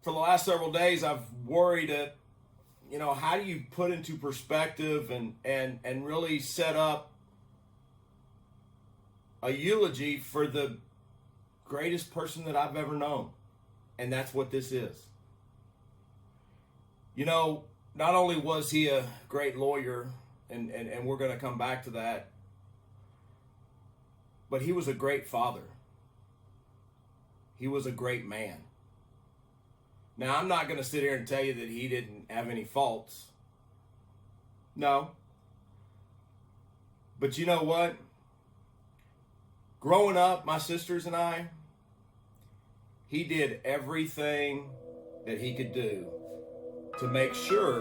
for the last several days, I've worried that, how do you put into perspective and really set up a eulogy for the greatest person that I've ever known. And that's what this is. Not only was he a great lawyer, and we're going to come back to that, but he was a great father. He was a great man. Now, I'm not going to sit here and tell you that he didn't have any faults. No. But you know what? Growing up, my sisters and I, he did everything that he could do to make sure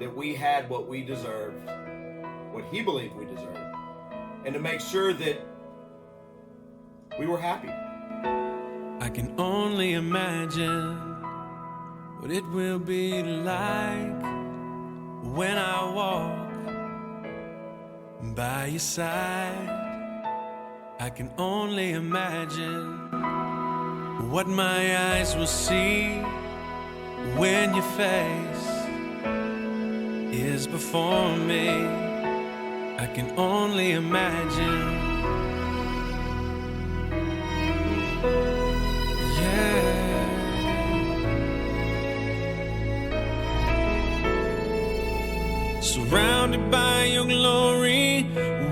that we had what we deserved, what he believed we deserved, and to make sure that we were happy. I can only imagine what it will be like when I walk by your side. I can only imagine what my eyes will see when your face is before me. I can only imagine. Surrounded by your glory,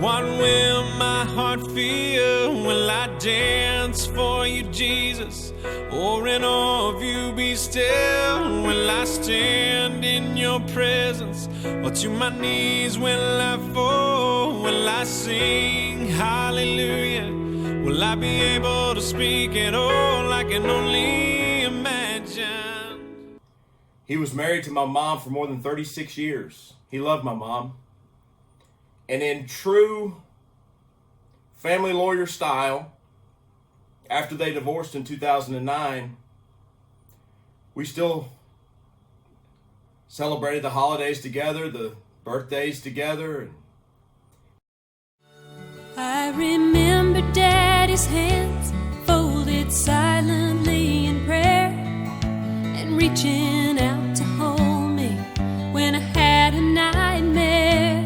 what will my heart feel? Will I dance for you, Jesus? Or in awe of you be still? Will I stand in your presence? Or to my knees will I fall? Will I sing hallelujah? Will I be able to speak at all? I can only imagine. He was married to my mom for more than 36 years. He loved my mom. And in true family lawyer style, after they divorced in 2009, we still celebrated the holidays together, the birthdays together. I remember Daddy's hands folded silently in prayer and reaching out to hold me when I had a nightmare.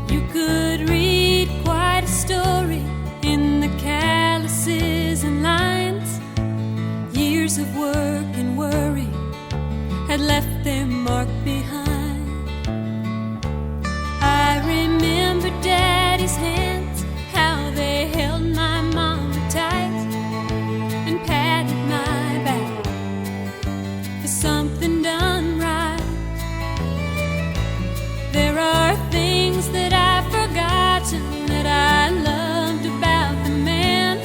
You could read quite a story in the calluses and lines. Years of work and worry had left their mark behind. I remember Daddy's hands, how they held my mama tight and patted my back for something done right. There are things that I've forgotten that I loved about the man,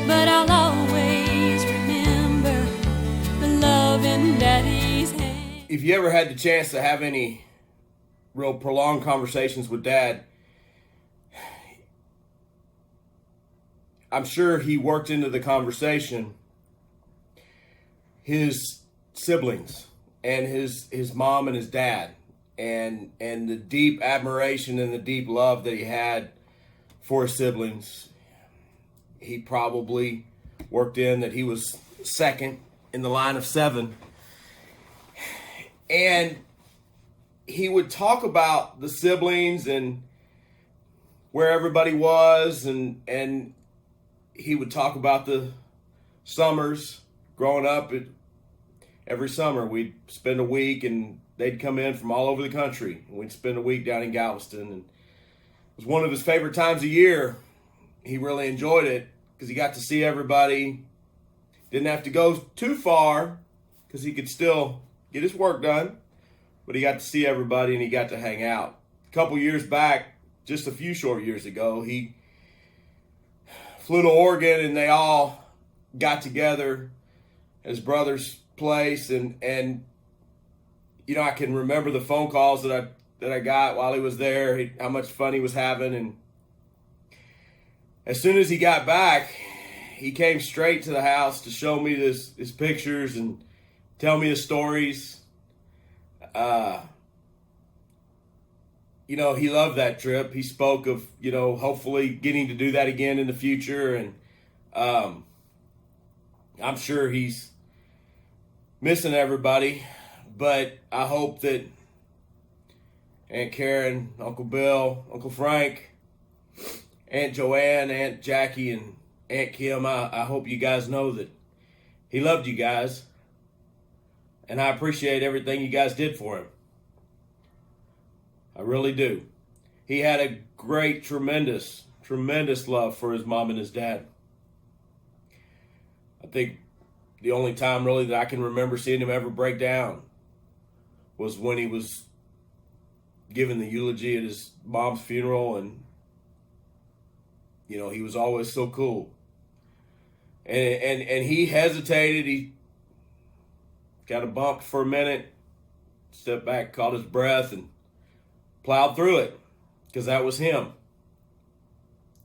but I'll always remember the love in Daddy's hand. If you ever had the chance to have any real prolonged conversations with Dad, I'm sure he worked into the conversation his siblings and his mom and his dad, and the deep admiration and the deep love that he had for his siblings. He probably worked in that he was second in the line of 7. And he would talk about the siblings and where everybody was, and he would talk about the summers growing up. Every summer we'd spend a week, and they'd come in from all over the country. We'd spend a week down in Galveston, and it was one of his favorite times of year. He really enjoyed it because he got to see everybody. Didn't have to go too far because he could still get his work done, but he got to see everybody and he got to hang out. A couple years back, just a few short years ago, he flew to Oregon and they all got together at his brother's place, and I can remember the phone calls that I got while he was there, how much fun he was having. And as soon as he got back, he came straight to the house to show me his pictures and tell me his stories. He loved that trip. He spoke of, hopefully getting to do that again in the future. And I'm sure he's missing everybody, but I hope that Aunt Karen, Uncle Bill, Uncle Frank, Aunt Joanne, Aunt Jackie, and Aunt Kim, I hope you guys know that he loved you guys, and I appreciate everything you guys did for him. I really do. He had a great, tremendous love for his mom and his dad. I think the only time really that I can remember seeing him ever break down was when he was giving the eulogy at his mom's funeral, and you know, he was always so cool. And he hesitated. He got a bump for a minute, stepped back, caught his breath, and plowed through it, because that was him.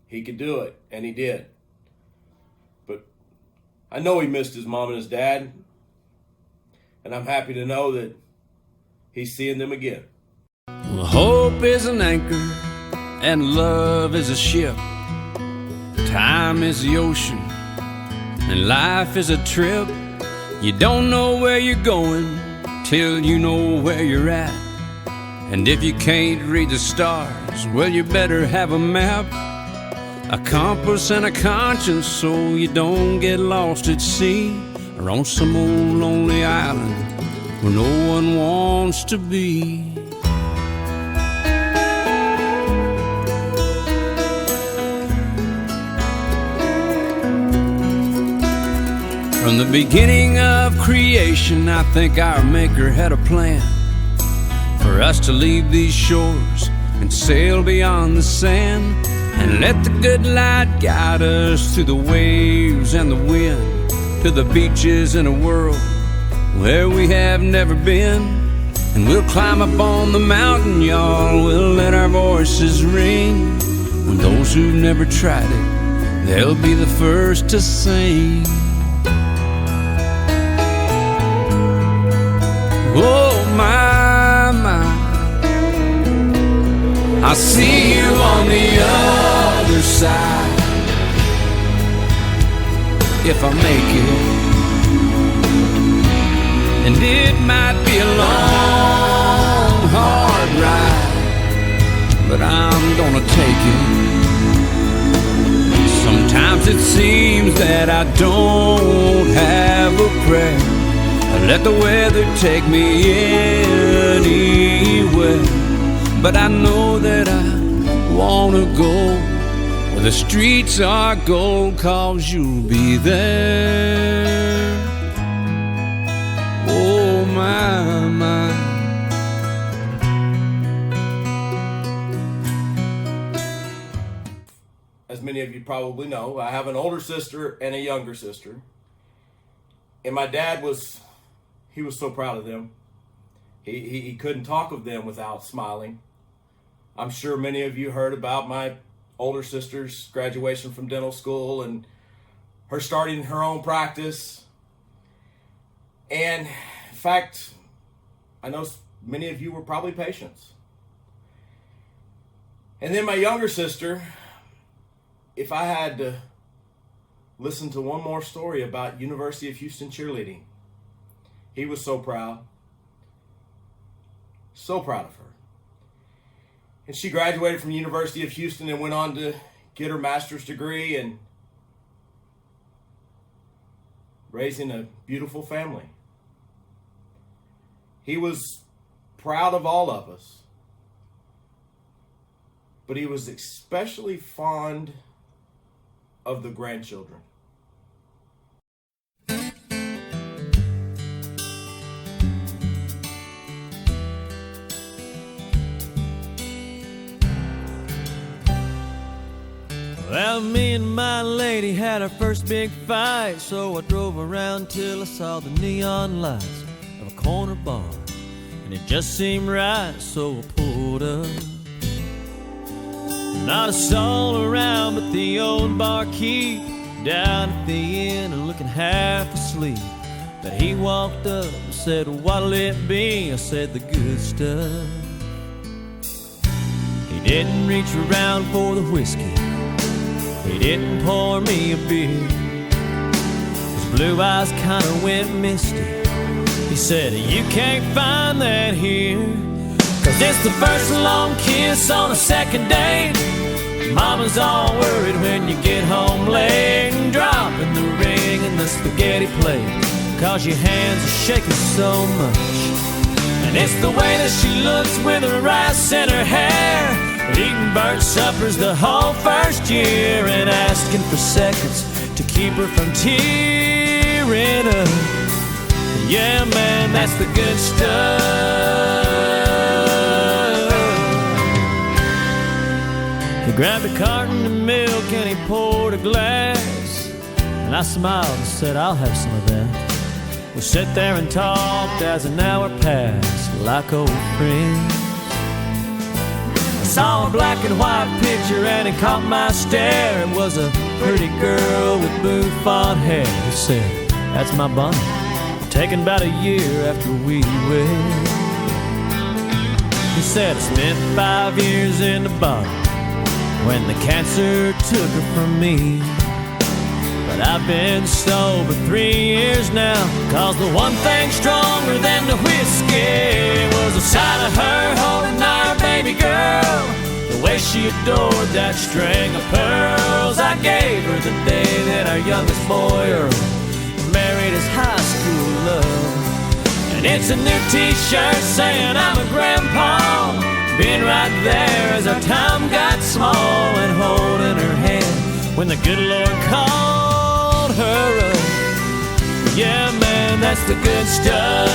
He could do it, and he did. But I know he missed his mom and his dad, and I'm happy to know that he's seeing them again. Well, hope is an anchor, and love is a ship. Time is the ocean, and life is a trip. You don't know where you're going till you know where you're at. And if you can't read the stars, well, you better have a map, a compass and a conscience, so you don't get lost at sea or on some old lonely island where no one wants to be. From the beginning of creation, I think our Maker had a plan for us to leave these shores and sail beyond the sand, and let the good light guide us through the waves and the wind, to the beaches in a world where we have never been. And we'll climb up on the mountain, y'all, we'll let our voices ring. When those who've never tried it, they'll be the first to sing. Oh my, my, I'll see you on the other side, if I make it. And it might be a long, hard ride, but I'm gonna take it. Sometimes it seems that I don't have a prayer. I let the weather take me anywhere, but I know that I wanna go where the streets are gold, 'cause you'll be there. Oh my, my. As many of you probably know, I have an older sister and a younger sister. And my dad was so proud of them. He couldn't talk of them without smiling. I'm sure many of you heard about my older sister's graduation from dental school and her starting her own practice. And in fact, I know many of you were probably patients. And then my younger sister, if I had to listen to one more story about University of Houston cheerleading, he was so proud of her. And she graduated from University of Houston and went on to get her master's degree and raising a beautiful family. He was proud of all of us, but he was especially fond of the grandchildren. Well, me and my lady had our first big fight, so I drove around till I saw the neon lights of a corner bar, and it just seemed right, so I pulled up. Not a soul around but the old barkeep down at the inn and looking half asleep. But he walked up and said, "What'll it be?" I said, "The good stuff." He didn't reach around for the whiskey, he didn't pour me a beer. His blue eyes kinda went misty. He said, you can't find that here, 'cause it's the first long kiss on a second date. Mama's all worried when you get home late, and dropping the ring in the spaghetti plate, 'cause your hands are shaking so much. And it's the way that she looks with her rice in her hair, eating burnt suppers the whole first year, and asking for seconds to keep her from tearing up. Yeah, man, that's the good stuff. He grabbed a carton of milk and he poured a glass, and I smiled and said, I'll have some of that. We sat there and talked as an hour passed, like old friends. I saw a black and white picture and it caught my stare. It was a pretty girl with bouffant hair. He said, that's my Bonnie, taken about a year after we wed. He said, I spent 5 years in the bottle when the cancer took her from me. But I've been sober 3 years now, 'cause the one thing stronger than the whiskey was the sight of her holding our baby girl, the way she adored that string of pearls I gave her the day that our youngest boy, Earl, married his high school love. And it's a new t-shirt saying I'm a grandpa, being right there as our time got small, and holding her hand when the good Lord called her up. Yeah, man, that's the good stuff.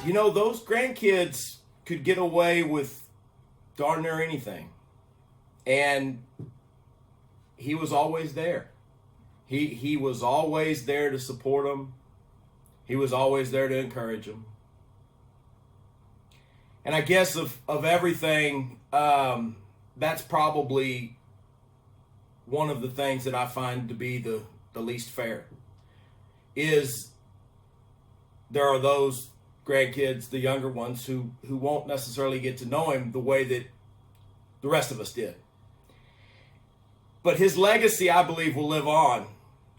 You know, those grandkids could get away with darn near anything. And he was always there. He was always there to support them. He was always there to encourage them. And I guess of everything, that's probably one of the things that I find to be the least fair. Is there are those grandkids, the younger ones, who won't necessarily get to know him the way that the rest of us did. But his legacy, I believe, will live on.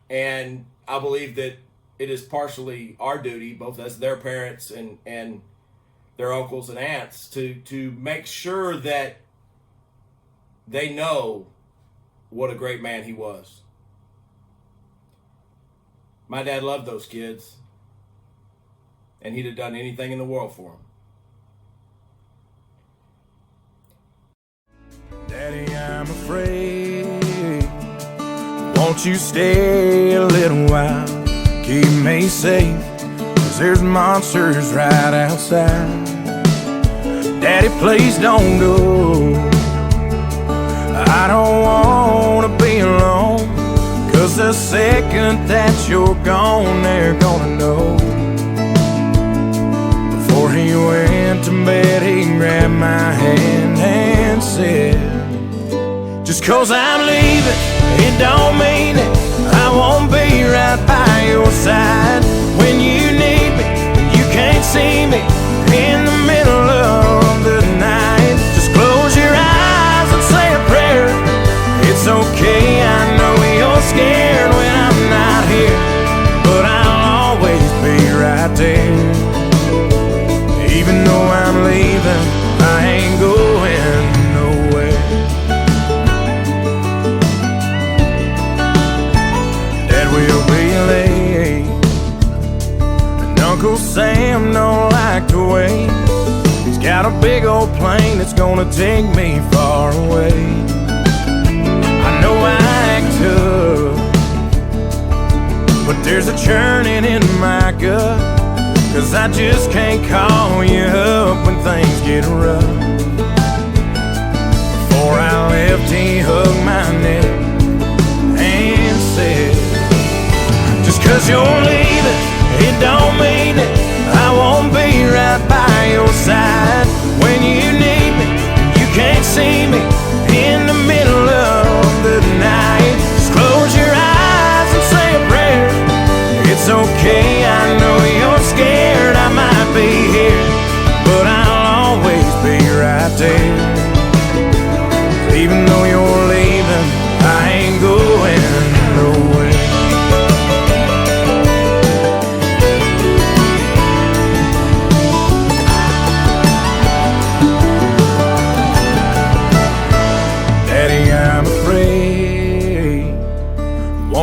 And I believe that it is partially our duty, both as their parents and their uncles and aunts, to make sure that they know what a great man he was. My dad loved those kids, and he'd have done anything in the world for them. Daddy, I'm afraid. Won't you stay a little while? Keep me safe, 'cause there's monsters right outside. Daddy, please don't go. I don't wanna be alone, 'cause the second that you're gone, they're gonna know. Before he went to bed, he grabbed my hand and said, just 'cause I'm leaving, it don't mean it. I won't be right by your side when you need me. You can't see me in the middle of the night. Just close your eyes and say a prayer. It's okay, I know you're scared when I'm not here, but I'll always be right there. Even though I'm leaving, I ain't going nowhere. Dad will be late, and Uncle Sam don't like to wait. He's got a big old plane that's gonna take me far away. I know I act tough, but there's a churning in my gut, 'cause I just can't call you up when things get rough. Before I left, he hugged my neck and said, just 'cause you're leaving, it don't mean it. I won't be right by your side when you need me. You can't see me in the middle of the night. Just close your eyes and say a prayer. It's okay, I know you're scared. I might be here, but I'll always be right there.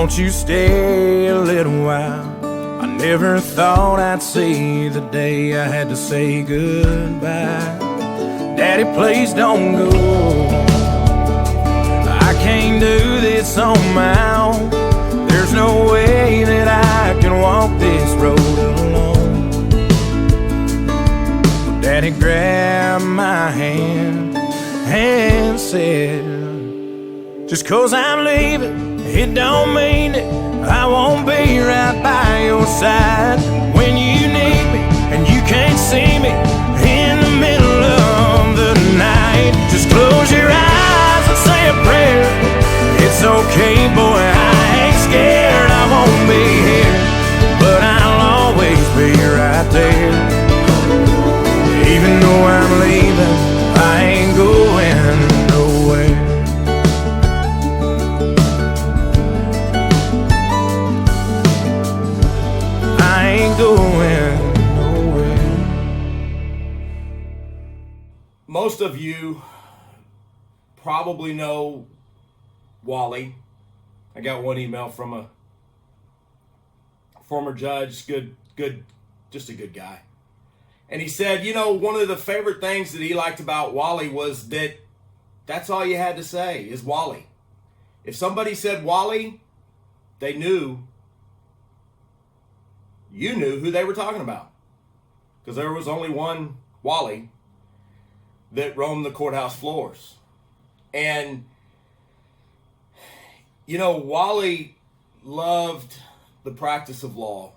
won't you stay a little while? I never thought I'd see the day I had to say goodbye. Daddy, please don't go. I can't do this on my own. There's no way that I can walk this road alone. Daddy grabbed my hand and said, just 'cause I'm leaving, it don't mean that I won't be right by your side when you need me and you can't see me in the middle of the night. Just close your eyes and say a prayer. It's okay, boy, I ain't scared. I won't be here, but I'll always be right there. Even though I'm leaving, I ain't going nowhere. I ain't going nowhere. Most of you probably know Wally. I got one email from a former judge, good, just a good guy. And he said, you know, one of the favorite things that he liked about Wally was that that's all you had to say is Wally. If somebody said Wally, they knew, you knew who they were talking about. Because there was only one Wally that roamed the courthouse floors. And, you know, Wally loved the practice of law,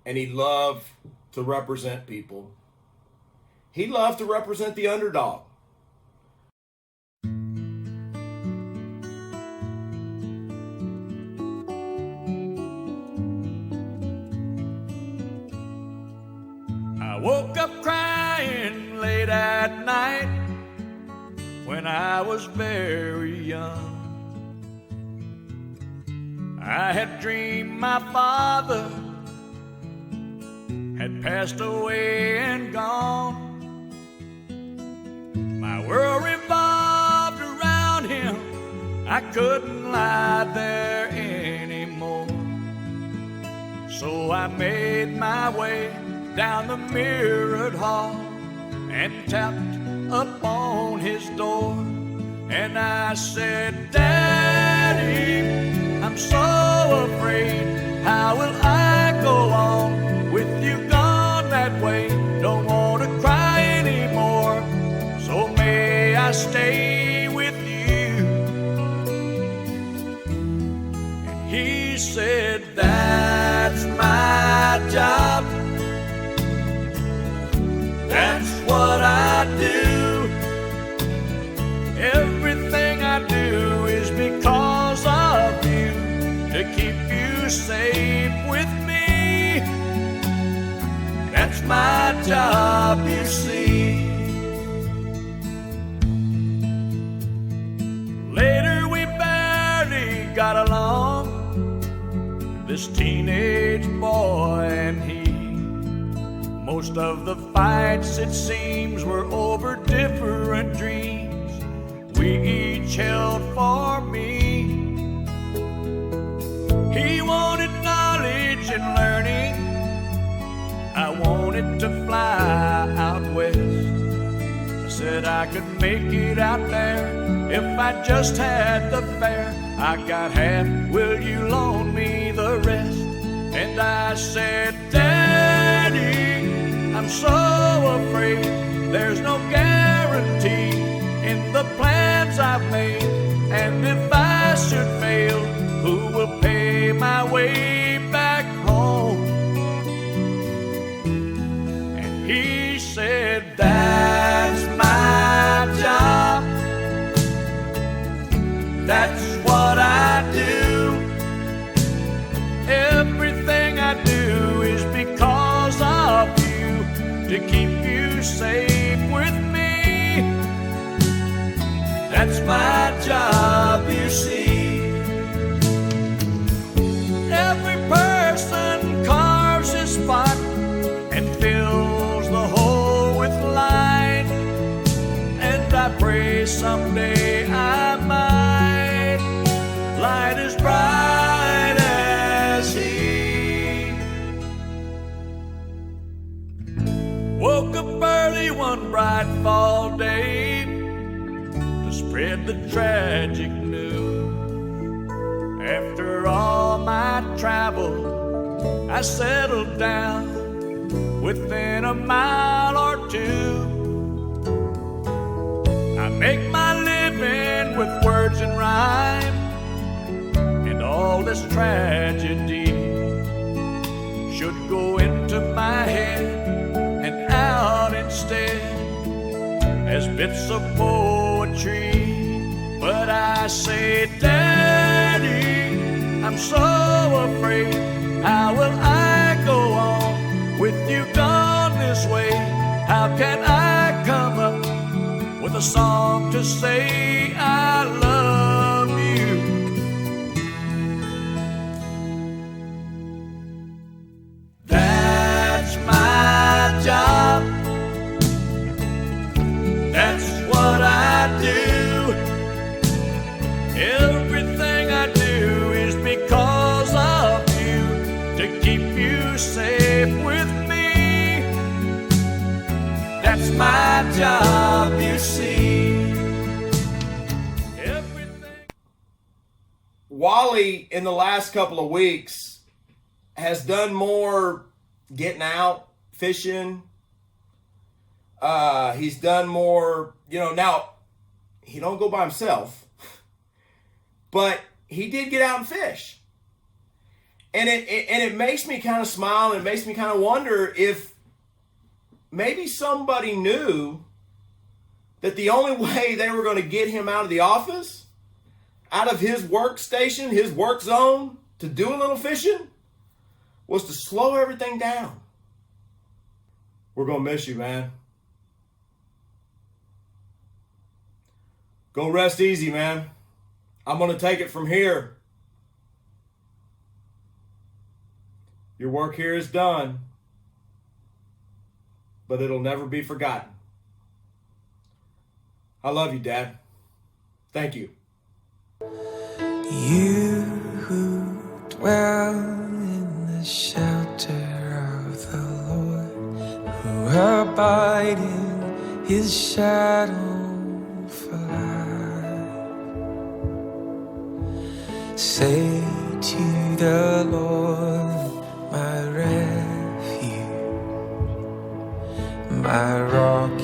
and he loved to represent people. He loved to represent the underdog. I woke up crying late at night when I was very young. I had dreamed my father had passed away and gone. My world revolved around him. I couldn't lie there anymore. So I made my way down the mirrored hall and tapped upon his door. And I said, Daddy, I'm so afraid. How will I go on with you gone that way? Don't want to cry anymore, so may I stay with you? And he said, that's my job. That's what I do. Everything I do is because of you, to keep you safe with me. That's my job, you see. Later we barely got along, this teenage boy and he. Most of the fights, it seems, were over different dreams we each held for me. He wanted knowledge and learning. I wanted to fly out west. I said I could make it out there if I just had the fare. I got half, will you loan me the rest? And I said, Daddy, I'm so afraid there's no guarantee in the plans I've made. And if I should fail, who will pay my way back home? And he said, that's my job. That's what I do. Everything I do is because of you, to keep you safe with me. That's my job, you see. Every person carves his spot and fills the hole with light. And I pray someday I might light as bright as tragic news. After all my travel, I settled down within a mile or two. I make my living with words and rhyme, and all this tragedy should go into my head and out instead as bits of poetry. But I say, Daddy, I'm so afraid. How will I go on with you gone this way? How can I come up with a song to say I love you? That's my job. That's what I do. Everything I do is because of you, to keep you safe with me. That's my job, you see. Everything. Wally, in the last couple of weeks, has done more getting out, fishing. He's done more, now he don't go by himself, but he did get out and fish. And it makes me kind of smile, and it makes me kind of wonder if maybe somebody knew that the only way they were going to get him out of the office, out of his workstation, his work zone, to do a little fishing, was to slow everything down. We're going to miss you, man. Go rest easy, man. I'm going to take it from here. Your work here is done, but it'll never be forgotten. I love you, Dad. Thank you. You who dwell in the shelter of the Lord, who abide in his shadow for life, say to the Lord, my refuge, my rock